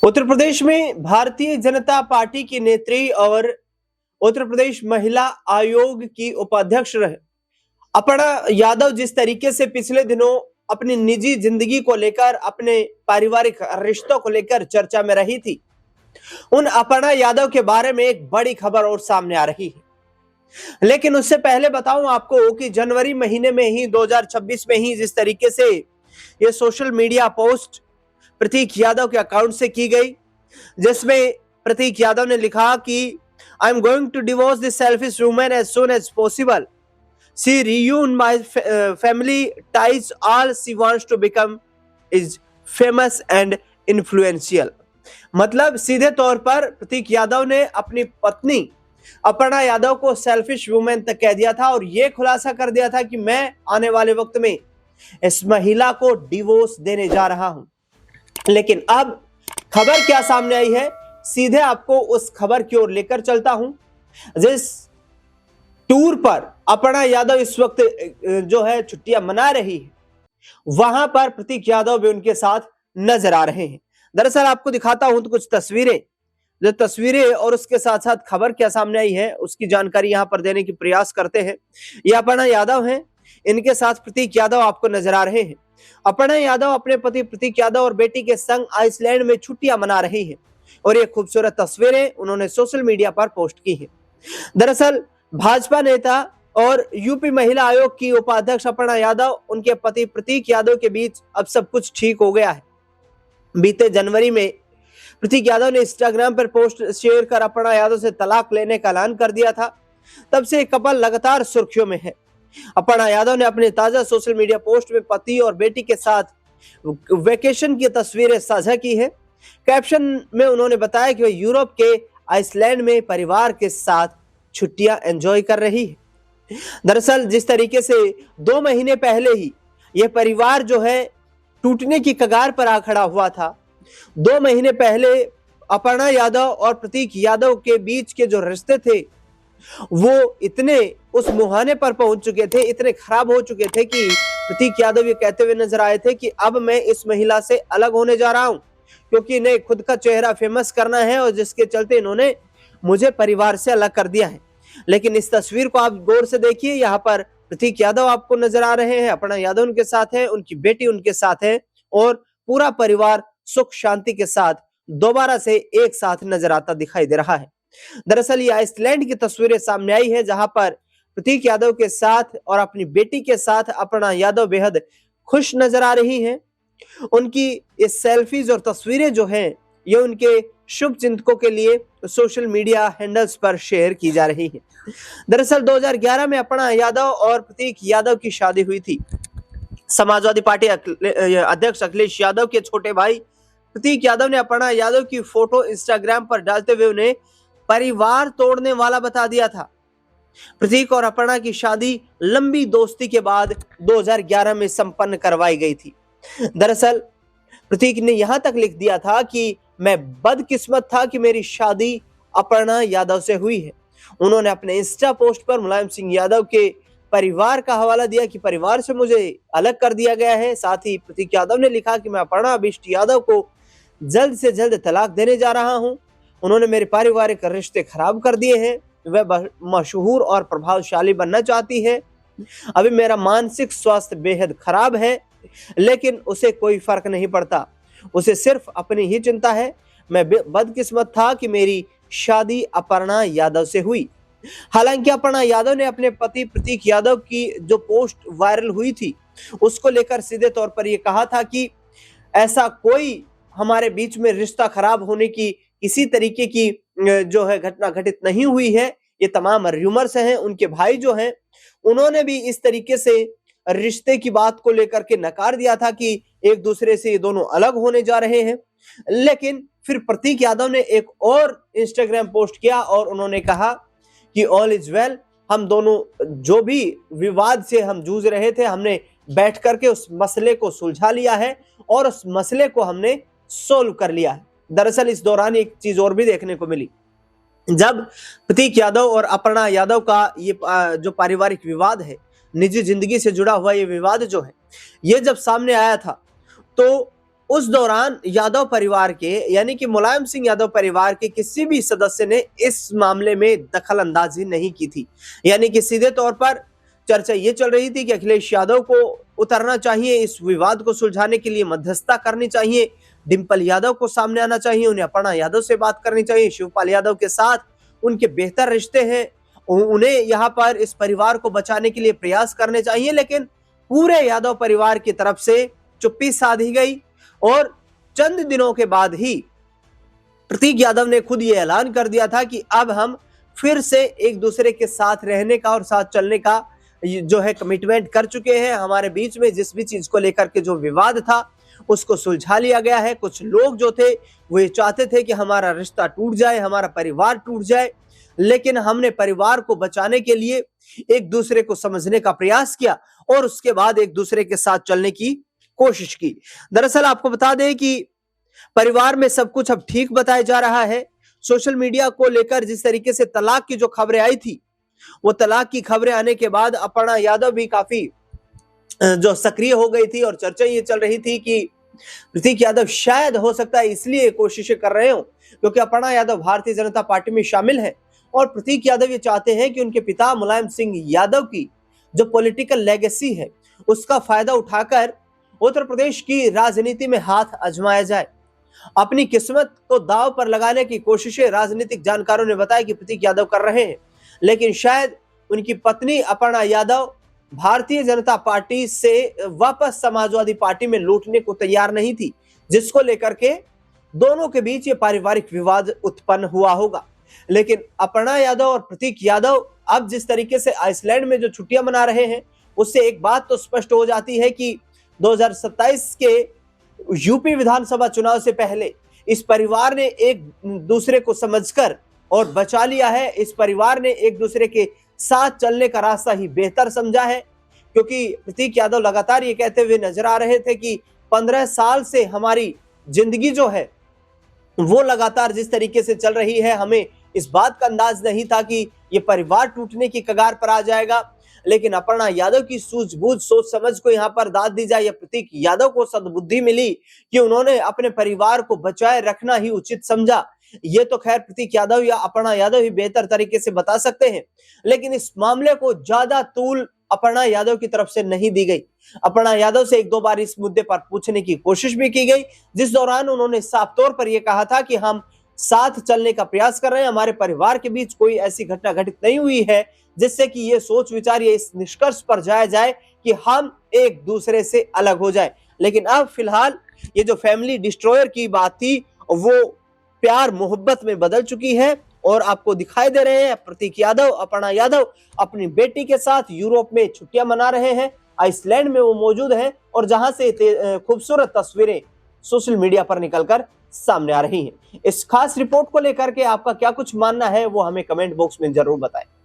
उत्तर प्रदेश में भारतीय जनता पार्टी की नेत्री और उत्तर प्रदेश महिला आयोग की उपाध्यक्ष रहे अपर्णा यादव जिस तरीके से पिछले दिनों अपनी निजी जिंदगी को लेकर, अपने पारिवारिक रिश्तों को लेकर चर्चा में रही थी, उन अपर्णा यादव के बारे में एक बड़ी खबर और सामने आ रही है। लेकिन उससे पहले बताऊं आपको कि जनवरी महीने में ही 2026 में ही जिस तरीके से ये सोशल मीडिया पोस्ट प्रतीक यादव के अकाउंट से की गई, जिसमें प्रतीक यादव ने लिखा कि I am going to divorce this selfish woman as soon as possible, she ruin my family ties, all she wants to become is famous and influential. मतलब सीधे तौर पर प्रतीक यादव ने अपनी पत्नी अपर्णा यादव को सेल्फिश वुमेन तक कह दिया था और यह खुलासा कर दिया था कि मैं आने वाले वक्त में इस महिला को डिवोर्स देने जा रहा हूं। लेकिन अब खबर क्या सामने आई है, सीधे आपको उस खबर की ओर लेकर चलता हूं जिस टूर पर अपर्णा यादव इस वक्त जो है छुट्टियां मना रही है, वहां पर प्रतीक यादव भी उनके साथ नजर आ रहे हैं। दरअसल आपको दिखाता हूं तो कुछ तस्वीरें और उसके साथ साथ खबर क्या सामने आई है उसकी जानकारी यहां पर देने की प्रयास करते हैं। ये अपर्णा यादव हैं, इनके साथ प्रतीक यादव आपको नजर आ रहे हैं। अपर्णा यादव अपने पति प्रतीक यादव और बेटी के संग आइसलैंड में छुट्टियां मना रही हैं और ये खूबसूरत तस्वीरें उन्होंने सोशल मीडिया पर पोस्ट की हैं। दरअसल भाजपा नेता और यूपी महिला आयोग की उपाध्यक्ष अपर्णा यादव, उनके पति प्रतीक यादव के बीच अब सब कुछ ठीक हो गया है। बीते जनवरी में प्रतीक यादव ने इंस्टाग्राम पर पोस्ट शेयर कर अपर्णा यादव से तलाक लेने का ऐलान कर दिया था। तब से कपल लगातार सुर्खियों में है। अपर्णा यादव ने अपने ताजा सोशल मीडिया पोस्ट में पति और बेटी के साथ वेकेशन की तस्वीरें साझा की है। कैप्शन में उन्होंने बताया कि वह यूरोप के आइसलैंड में परिवार के साथ छुट्टियां एंजॉय कर रही है। दरअसल जिस तरीके से 2 महीने पहले ही यह परिवार जो है टूटने की कगार पर आ खड़ा हुआ था, 2 महीने पहले अपर्णा यादव और प्रतीक यादव के बीच के जो रिश्ते थे वो इतने उस मुहाने पर पहुंच चुके थे, इतने खराब हो चुके थे कि प्रतीक यादव ये कहते हुए नजर आए थे कि अब मैं इस महिला से अलग होने जा रहा हूं क्योंकि इन्हें खुद का चेहरा फेमस करना है और जिसके चलते इन्होंने मुझे परिवार से अलग कर दिया है। लेकिन इस तस्वीर को आप गौर से देखिए, यहाँ पर प्रतीक यादव आपको नजर आ रहे हैं, अपर्णा यादव उनके साथ है, उनकी बेटी उनके साथ है और पूरा परिवार सुख शांति के साथ दोबारा से एक साथ नजर आता दिखाई दे रहा है। दरअसल ये आइसलैंड की तस्वीरें सामने आई है जहां पर प्रतीक यादव के साथ और अपनी बेटी के साथ अपर्णा यादव बेहद खुश नजर आ रही हैं। उनकी ये सेल्फीज और तस्वीरें जो हैं ये उनके शुभ चिंतकों के लिए सोशल मीडिया हैंडल्स पर शेयर की जा रही है। दरअसल 2011 में अपर्णा यादव और प्रतीक यादव की शादी हुई थी। समाजवादी पार्टी अध्यक्ष अखिलेश यादव के छोटे भाई प्रतीक यादव ने अपर्णा यादव की फोटो इंस्टाग्राम पर डालते हुए उन्हें परिवार तोड़ने वाला बता दिया था। प्रतीक और अपर्णा की शादी लंबी दोस्ती के बाद 2011 में संपन्न करवाई गई थी। दरअसल प्रतीक ने यहां तक लिख दिया था कि मैं बदकिस्मत था कि मेरी शादी अपर्णा यादव से हुई है। उन्होंने अपने इंस्टा पोस्ट पर मुलायम सिंह यादव के परिवार का हवाला दिया कि परिवार से मुझे अलग कर दिया गया है। साथ ही प्रतीक यादव ने लिखा कि मैं अपर्णा अभिष्ट यादव को जल्द से जल्द तलाक देने जा रहा हूं। उन्होंने मेरे पारिवारिक रिश्ते खराब कर दिए हैं। वह मशहूर और प्रभावशाली बनना चाहती है। अभी मेरा मानसिक स्वास्थ्य बेहद खराब है, लेकिन उसे कोई फर्क नहीं पड़ता। उसे सिर्फ अपनी ही चिंता है। मैं बदकिस्मत था कि मेरी शादी अपर्णा यादव से हुई। हालांकि अपर्णा यादव ने अपने पति प्रतीक यादव की जो पोस्ट वायरल हुई थी उसको लेकर सीधे तौर पर यह कहा था कि ऐसा कोई हमारे बीच में रिश्ता खराब होने की किसी तरीके की जो है घटना घटित नहीं हुई है। ये तमाम र्यूमर्स हैं। उनके भाई जो हैं उन्होंने भी इस तरीके से रिश्ते की बात को लेकर के नकार दिया था कि एक दूसरे से ये दोनों अलग होने जा रहे हैं। लेकिन फिर प्रतीक यादव ने एक और इंस्टाग्राम पोस्ट किया और उन्होंने कहा कि ऑल इज वेल, हम दोनों जो भी विवाद से हम जूझ रहे थे हमने बैठ करके उस मसले को सुलझा लिया है और उस मसले को हमने सोल्व कर लिया है। दरअसल इस दौरान एक चीज और भी देखने को मिली। जब प्रतीक यादव और अपर्णा यादव का ये जो पारिवारिक विवाद है, निजी जिंदगी से जुड़ा हुआ ये विवाद जो है, ये जब सामने आया था तो उस दौरान यादव परिवार के यानी कि मुलायम सिंह यादव परिवार के किसी भी सदस्य ने इस मामले में दखल अंदाजी नहीं की थी। यानी कि सीधे तौर पर चर्चा ये चल रही थी कि अखिलेश यादव को उतरना चाहिए, इस विवाद को सुलझाने के लिए मध्यस्थता करनी चाहिए, डिंपल यादव को सामने आना चाहिए, उन्हें अपर्णा यादव से बात करनी चाहिए, शिवपाल यादव के साथ उनके बेहतर रिश्ते हैं, उन्हें यहाँ पर इस परिवार को बचाने के लिए प्रयास करने चाहिए। लेकिन पूरे यादव परिवार की तरफ से चुप्पी साधी गई और चंद दिनों के बाद ही प्रतीक यादव ने खुद ये ऐलान कर दिया था कि अब हम फिर से एक दूसरे के साथ रहने का और साथ चलने का जो है कमिटमेंट कर चुके हैं। हमारे बीच में जिस भी चीज को लेकर के जो विवाद था उसको सुलझा लिया गया है। कुछ लोग जो थे वो ये चाहते थे कि हमारा रिश्ता टूट जाए, हमारा परिवार टूट जाए, लेकिन हमने परिवार को बचाने के लिए एक दूसरे को समझने का प्रयास किया और उसके बाद एक दूसरे के साथ चलने की कोशिश की। दरअसल आपको बता दें कि परिवार में सब कुछ अब ठीक बताया जा रहा है। सोशल मीडिया को लेकर जिस तरीके से तलाक की जो खबरें आई थी, वो तलाक की खबरें आने के बाद अपर्णा यादव भी काफी जो सक्रिय हो गई थी और चर्चा ये चल रही थी कि प्रतीक यादव शायद हो सकता है इसलिए कोशिशें कर रहे हो क्योंकि अपर्णा यादव भारतीय जनता पार्टी में शामिल है और प्रतीक यादव ये चाहते हैं कि उनके पिता मुलायम सिंह यादव की जो पॉलिटिकल लेगेसी है उसका फायदा उठाकर उत्तर प्रदेश की राजनीति में हाथ आजमाया जाए। अपनी किस्मत को दांव पर लगाने की कोशिशें राजनीतिक जानकारों ने बताया कि प्रतीक यादव कर रहे हैं, लेकिन शायद उनकी पत्नी अपर्णा यादव भारतीय जनता पार्टी से वापस समाजवादी पार्टी में लौटने को तैयार नहीं थी, जिसको लेकर के दोनों के बीच ये पारिवारिक विवाद उत्पन्न हुआ होगा। लेकिन अपर्णा यादव और प्रतीक यादव अब जिस तरीके से आइसलैंड में जो छुट्टियां मना रहे हैं उससे एक बात तो स्पष्ट हो जाती है कि 2027 के यूपी विधानसभा चुनाव से पहले इस परिवार ने एक दूसरे को समझकर और बचा लिया है। इस परिवार ने एक दूसरे के साथ चलने का रास्ता ही बेहतर समझा है, क्योंकि प्रतीक यादव लगातार ये कहते हुए नजर आ रहे थे कि 15 साल से हमारी जिंदगी जो है वो लगातार जिस तरीके से चल रही है, हमें इस बात का अंदाज नहीं था कि ये परिवार टूटने की कगार पर आ जाएगा। लेकिन अपर्णा यादव की सूझबूझ सोच समझ को यहाँ पर दाद दी जाए या प्रतीक यादव को सद्बुद्धि मिली कि उन्होंने अपने परिवार को बचाए रखना ही उचित समझा, ये तो खैर प्रतीक यादव या अपर्णा यादव ही बेहतर तरीके से बता सकते हैं। लेकिन इस मामले को ज्यादा तूल अपर्णा यादव की तरफ से नहीं दी गई। अपर्णा यादव से एक दो बार इस मुद्दे पर पूछने की कोशिश भी की गई, जिस दौरान उन्होंने साफ तौर पर यह कहा था कि हम साथ चलने का प्रयास कर रहे हैं, हमारे परिवार के बीच कोई ऐसी घटना घटित नहीं हुई है जिससे कि ये सोच विचार या इस निष्कर्ष पर जाया जाए कि हम एक दूसरे से अलग हो जाए। लेकिन अब फिलहाल ये जो फैमिली डिस्ट्रॉयर की बात थी वो प्यार मोहब्बत में बदल चुकी है और आपको दिखाई दे रहे हैं प्रतीक यादव, अपर्णा यादव अपनी बेटी के साथ यूरोप में छुट्टियां मना रहे हैं। आइसलैंड में वो मौजूद हैं और जहां से खूबसूरत तस्वीरें सोशल मीडिया पर निकलकर सामने आ रही हैं। इस खास रिपोर्ट को लेकर के आपका क्या कुछ मानना है वो हमें कमेंट बॉक्स में जरूर बताएं।